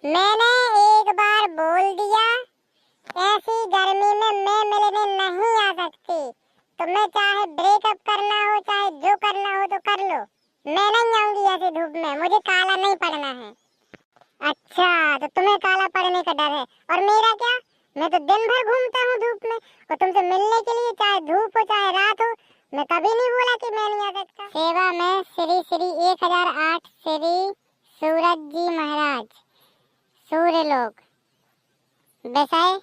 मैंने एक बार बोल दिया, ऐसी गर्मी में मैं मिलने नहीं आ सकती। तुम्हें चाहे ब्रेकअप करना हो, चाहे जो करना हो तो कर लो। मैं नहीं आऊंगी ऐसी धूप में, मुझे काला नहीं पड़ना है। अच्छा, तो तुम्हें काला पड़ने का डर है, और मेरा क्या? मैं तो दिन भर घूमता हूँ धूप में, और तुमसे मिलने के लिए चाहे धूप हो चाहे रात हो, मैं कभी नहीं बोला कि मैं नहीं आ सकता। सेवा में श्री श्री 1008 श्री सूरज जी महाराज, सूर्यलोक। विषय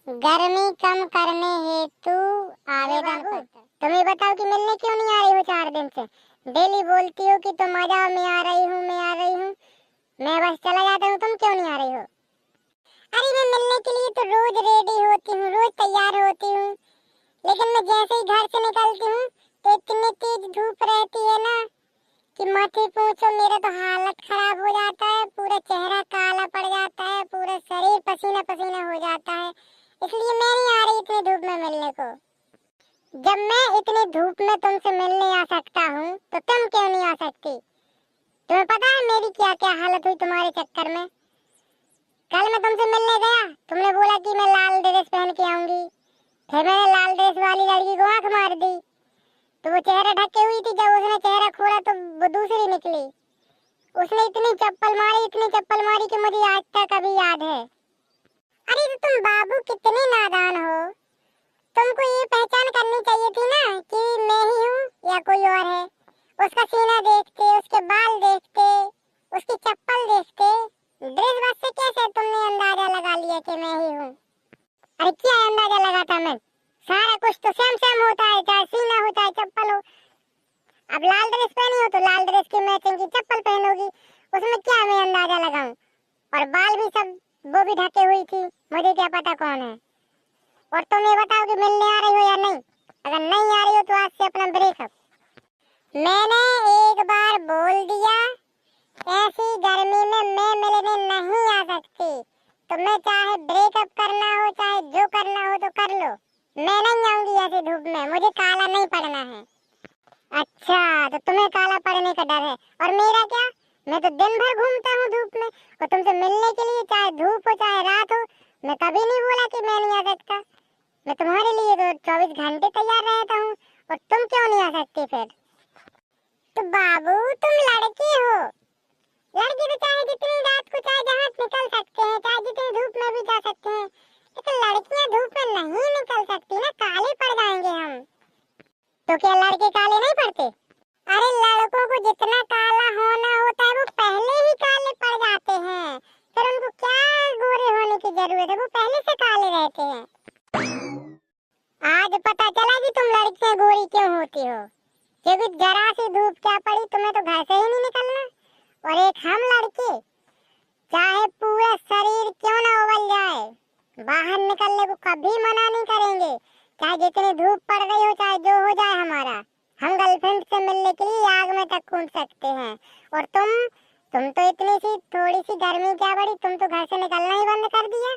गर्मी कम करने हेतु आवेदन पत्र। तुम्हें बताओ कि मिलने क्यों नहीं आ रही हो 4 दिन से? डेली बोलती हो कि तुम आ जाओ, मैं आ रही हूँ, मैं आ रही हूँ। मैं बस चला जाता हूँ, तुम क्यों नहीं आ रही हो? अरे मैं मिलने के लिए तो रोज रेडी होती हूँ, रोज तैयार होती हूँ, लेकिन मैं जैसे ही घर से निकलती हूँ तो इतनी तेज धूप रहती है ना कि मत ही पूछो, मेरा तो हालत खराब हो जाता है, पूरा चेहरा काला पड़ जाता है, पूरा शरीर पसीना पसीना हो जाता है। इसलिए मैं नहीं आ रही इतनी धूप में मिलने को। जब मैं इतनी धूप में तुमसे मिलने आ सकता हूँ तो तुम क्यों नहीं आ सकती? तुम्हें पता है मेरी क्या क्या हालत हुई तुम्हारे चक्कर में? कल मैं तुमसे मिलने गया, तुमने बोला कि मैं लाल ड्रेस पहन के आऊंगी, फिर मैंने लाल ड्रेस वाली लड़की को आंख मार दी, तो वो चेहरा ढके हुई थी। जब उसने चेहरा खोला तो वो दूसरी निकली। उसने इतनी चप्पल मारी कि मुझे आज तक अभी याद है। अरे तो तुम बाबू कितने नादान हो, तुमको ये पहचान करनी चाहिए थी ना कि मैं ही हूँ या कोई और है। उसका सीना देखते, उसके बाल देखते, उसकी चप्पल देखते, ड्रेस बस से कैसे तुमने अंदाजा लगा लिया कि मैं ही हूँ? अरे क्या अंदाजा लगाता मैं? सारा कुछ तो सेम सेम होता है, चाहे सीना हो चाहे चप्पल हो। अब लाल ड्रेस पहनी हो तो लाल ड्रेस की मैचिंग की चप्पल पहनोगी, उसमें क्या मैं अंदाजा लगाऊं? और बाल भी सब वो भी ढके हुई थी, मुझे क्या पता कौन है। और तुम ये बताओ कि मिलने आ रही हो या नहीं? अगर नहीं आ रही हो तो आज से अपना ब्रेकअप। मैंने एक बार बोल दिया, ऐसी गर्मी में मैं मिलने नहीं आ सकती। तुम्हें चाहे ब्रेकअप करना हो चाहे जो करना हो तो कर लो। मैं नहीं आऊंगी ऐसी धूप में, मुझे काला नहीं पड़ना है। अच्छा, तो तुम्हें काला पड़ने का डर है, और मेरा क्या? मैं तो दिन भर घूमता हूँ धूप में, और तुमसे मिलने के लिए चाहे धूप हो चाहे रात हो, मैं कभी नहीं बोला कि मैं नहीं आ सकता। मैं तुम्हारे लिए तो 24 घंटे तैयार रहता हूँ, और तुम क्यों नहीं आ सकती फिर? तो बाबू तुम लड़के हो, लड़के तो चाहे जितनी रात को चाहे जहाँ निकल सकते हैं, चाहे जितनी धूप में भी जा सकते हैं, लेकिन लड़कियां धूप में नहीं निकल सकती ना, काले पड़ जाएंगे हम। तो क्या लड़के काले नहीं पड़ते? अरे लड़कों को जितना काला होना होता है वो पहले ही काले पड़ जाते हैं, फिर उनको क्या गोरे होने की जरूरत है, वो पहले से काले रहते हैं। आज पता चला कि तुम लड़कियां गोरी क्यों होती हो, क्योंकि जरा सी धूप क्या पड़ी, तुम्हें तो घर से ही नहीं निकलना। और एक हम लड़के, चाहे पूरा शरीर क्यों ना उबल जाए, बाहर निकलने को कभी मना नहीं करेंगे, चाहे जितनी धूप पड़ रही हो चाहे जो हो जाए हमारा। हम गर्लफ्रेंड से मिलने के लिए आग में तक कूद सकते हैं। और तुम तो इतनी सी थोड़ी सी गर्मी क्या बड़ी, तुम तो घर से निकलना ही बंद कर दिया।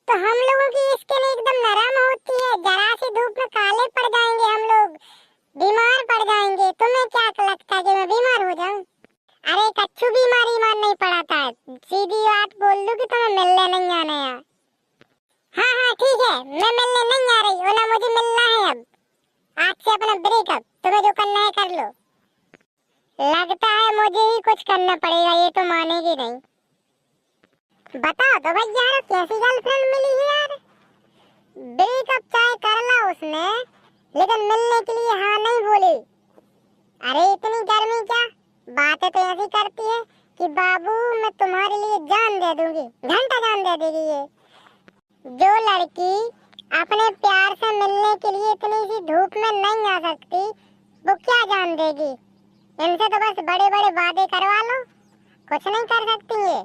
तो हम लोगों की स्किन एकदम नरम होती है, जरा सी धूप में काले पड़ जाएंगे हम लोग, बीमार पड़ जाएंगे। तुम्हें क्या लगता है कि मैं बीमार हो जाऊं? अरे कच्चू बीमारी मान नहीं पड़ाता है, सीधी बात बोल दूं कि तुम्हें मिलने नहीं आना है। हाँ हाँ ठीक है, मैं मिलने नहीं आ रही, ना मुझे मिलना है। अब आज से अपना ब्रेकअप, तुम्हें जो करना है कर लो। लगता है मुझे ही कुछ करना पड़ेगा, ये तो मानेगी नहीं। बताओ तो भाई यार, कैसी गर्लफ्रेंड मिली है यार? ब्रेकअप चाहे कर ला उसने, लेकिन मिलने के लिए हाँ नहीं बोली। अरे इतनी गर्मी क्या, बातें तो ऐसी करती है कि बाबू मैं तुम्हारे लिए जान दे दूंगी, घंटा जान दे देगी ये। जो लड़की अपने प्यार से मिलने के लिए इतनी सी धूप में नहीं आ सकती, वो क्या जान देगी? इनसे तो बस बड़े बड़े वादे करवा लो, कुछ नहीं कर सकती ये।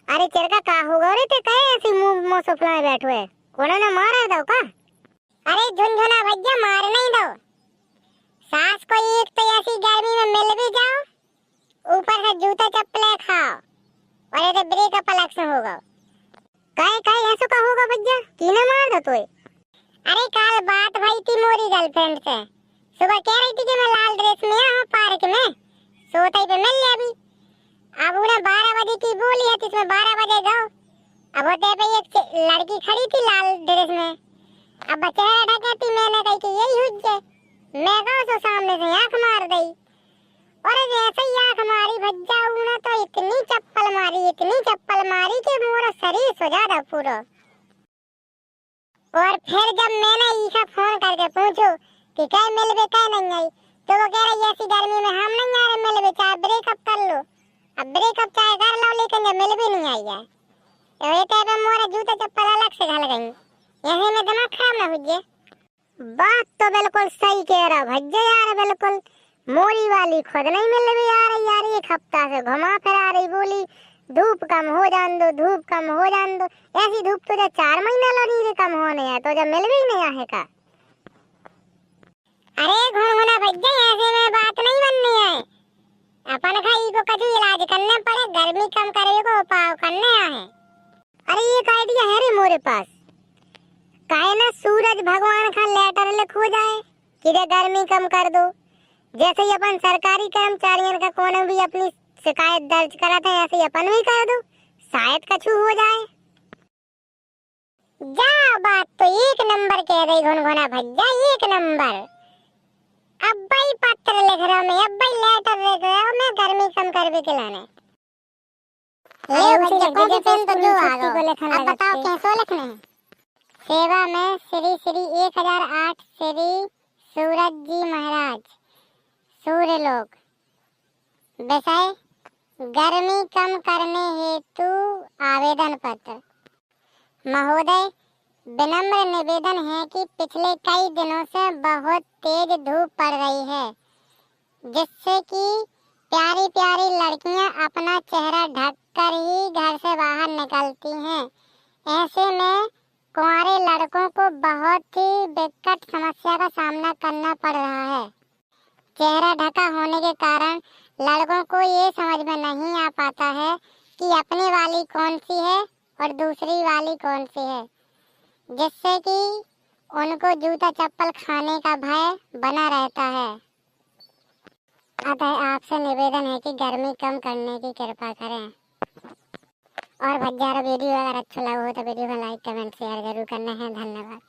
अरे चिरका का होगा रे, ते कहे ऐसी मुंह सुफला में बैठो है, कोने ने मारा दो का? अरे झुनझुना भैया मार नहीं दो, सास को एक तो ऐसी गर्मी में मिल भी जाओ, ऊपर से जूता चप्पलें खाओ, और ये ब्रेकअप अलग से होगा। कहे ऐसा का होगा भैया, कीने मार दो तोय। अरे कल बात भई थी मोरी गर्लफ्रेंड से, सुबह कह रही थी कि मैं लाल ड्रेस में हूँ पार्क में, सोते पे मिल ले अभी। अब उन्हें 12 बजे की बोली है, इसमें 12 बजे जाओ। अब होते पे एक लड़की खड़ी थी लाल ड्रेस में, अब चेहरा ढकती, मैंने कही कि यही हुज्जे, मैं कहूँ तो सामने से आंख मार दी, और जैसे ही आंख मारी भज्जा उन्हें तो इतनी चप्पल मारी कि मेरा शरीर सुजा था पूरा। और फिर जब मैंने ईशा फोन करके पूछो कि क्या मिलबे क्या नहीं आई, तो वो कह रही ऐसी गर्मी में हम नहीं आ रहे मिलबे, चाहे ब्रेकअप कर लो। अब ब्रेकअप चाहे कर लो लेकिन जब मिलबे नहीं आई है, तो ये टाइप में मोरा जूता चप्पल अलग से घल गई, यही में दिमाग खराब ना हो जाए। बात तो बिल्कुल सही कह रहा भज्जा यार, बिल्कुल मोरी वाली खुद नहीं मिलबे आ रही यार, एक हफ्ता से घुमा फिरा रही, बोली धूप कम हो जान दो, धूप कम हो जान दो। ऐसी धूप तो जब 4 महीना लगी रे कम होने है, तो जब मिल भी नहीं आहे का। अरे घुनघुना भज्जा ऐसे में बात नहीं बननी है, अपन खाई को कछु इलाज करने पड़े, गर्मी कम करे को उपाय करने आहे। अरे एक आइडिया है रे मोरे पास, काहे ना सूरज भगवान का लेटर लिखो जाए कि गर्मी कम कर दो। जैसे ही अपन सरकारी कर्मचारियों का कोने भी अपनी शिकायत दर्ज करा था, ऐसे ही अपन भी कर दो, शायद कछु हो जाए। जा बात तो एक नंबर कह रही घुनघुना भज्जा, एक नंबर। अब भाई पत्र लिख रहा मैं, अब भाई लेटर लिख रहा हूँ मैं, गर्मी कम कर भी खिलाने। ले भज्जा कौन सी पेन तो जो आ गया, अब बताओ कैसे लिखने हैं। सेवा में श्री श्री 1008 श्री सूरज जी महाराज, सूर्यलोक। विषय गर्मी कम करने हेतु आवेदन पत्र। महोदय, विनम्र निवेदन है कि पिछले कई दिनों से बहुत तेज धूप पड़ रही है, जिससे कि प्यारी प्यारी लड़कियां अपना चेहरा ढककर ही घर से बाहर निकलती हैं। ऐसे में कुंवारे लड़कों को बहुत ही विकट समस्या का सामना करना पड़ रहा है। चेहरा ढका होने के कारण लड़कों को ये समझ में नहीं आ पाता है कि अपनी वाली कौन सी है और दूसरी वाली कौन सी है, जिससे कि उनको जूता चप्पल खाने का भय बना रहता है। अतः आपसे निवेदन है कि गर्मी कम करने की कृपा करें। और भज्जा वीडियो अगर अच्छा लगा हो तो वीडियो को लाइक कमेंट शेयर जरूर करना है। धन्यवाद।